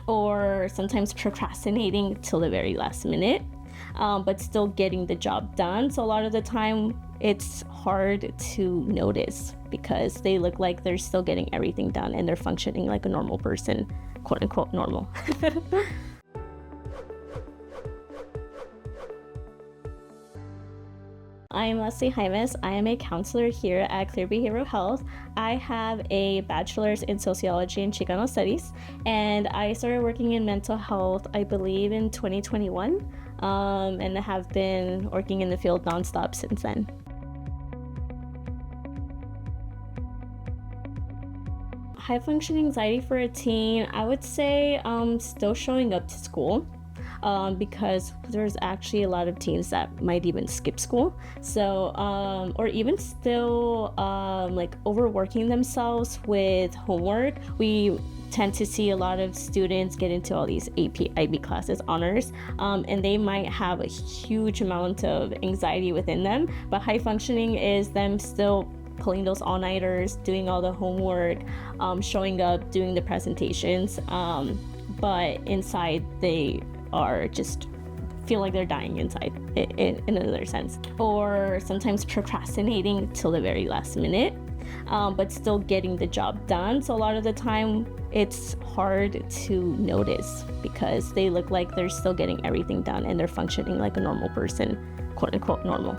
or sometimes procrastinating till the very last minute, but still getting the job done. So a lot of the time it's hard to notice because they look like they're still getting everything done and they're functioning like a normal person, quote unquote normal. I'm Lesli Jaimes. I am a counselor here at Clear Behavioral Health. I have a bachelor's in sociology and Chicano studies, and I started working in mental health, I believe, in 2021, and have been working in the field nonstop since then. High functioning anxiety for a teen, I would say still showing up to school. Because there's actually a lot of teens that might even skip school. So, or even still like overworking themselves with homework. We tend to see a lot of students get into all these AP, IB classes, honors, and they might have a huge amount of anxiety within them. But high functioning is them still pulling those all-nighters, doing all the homework, showing up, doing the presentations, but inside they are just feel like they're dying inside in another sense, or sometimes procrastinating till the very last minute, but still getting the job done. So a lot of the time it's hard to notice because they look like they're still getting everything done and they're functioning like a normal person, quote unquote normal.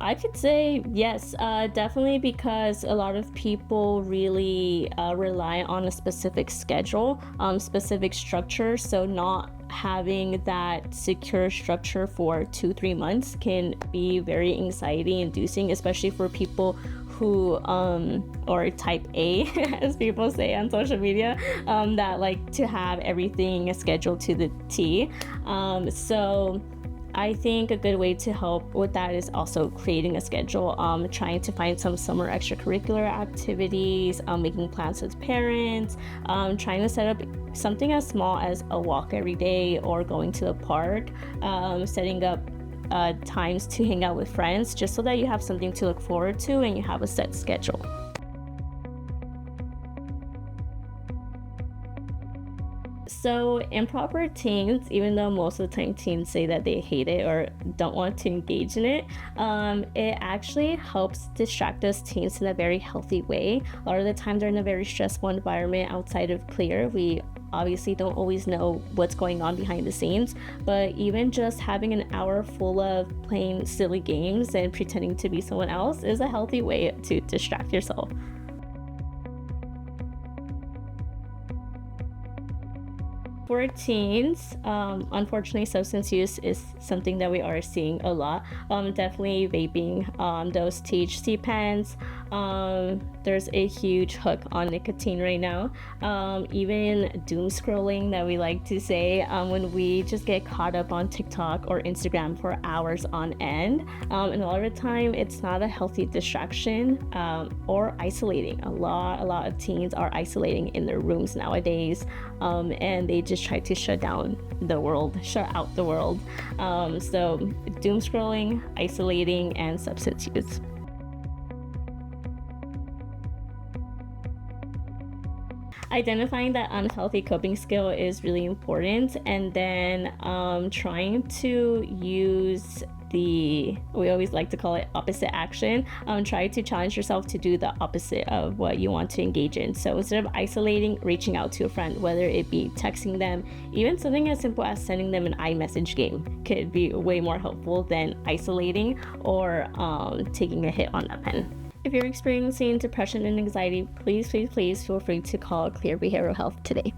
I could say yes, definitely, because a lot of people really rely on a specific schedule, specific structure. So not having that secure structure for 2-3 months can be very anxiety inducing, especially for people who or type A, as people say on social media, that like to have everything scheduled to the T. So I think a good way to help with that is also creating a schedule, trying to find some summer extracurricular activities, making plans with parents, trying to set up something as small as a walk every day or going to the park, setting up times to hang out with friends, just so that you have something to look forward to and you have a set schedule. So improper teens, even though most of the time teens say that they hate it or don't want to engage in it, it actually helps distract us teens in a very healthy way. A lot of the time they're in a very stressful environment outside of Clear. We obviously don't always know what's going on behind the scenes, but even just having an hour full of playing silly games and pretending to be someone else is a healthy way to distract yourself. For teens, unfortunately, substance use is something that we are seeing a lot. Definitely vaping, those THC pens. There's a huge hook on nicotine right now. Even doom scrolling that we like to say, when we just get caught up on TikTok or Instagram for hours on end. And a lot of the time, it's not a healthy distraction, or isolating. A lot of teens are isolating in their rooms nowadays, and they just try to shut out the world. So doom scrolling, isolating, and substance use. Identifying that unhealthy coping skill is really important, and then trying to use we always like to call it opposite action. Try to challenge yourself to do the opposite of what you want to engage in. So instead of isolating, reaching out to a friend, whether it be texting them, even something as simple as sending them an iMessage game could be way more helpful than isolating or taking a hit on a pen. If you're experiencing depression and anxiety, please feel free to call Clear Behavioral Health today.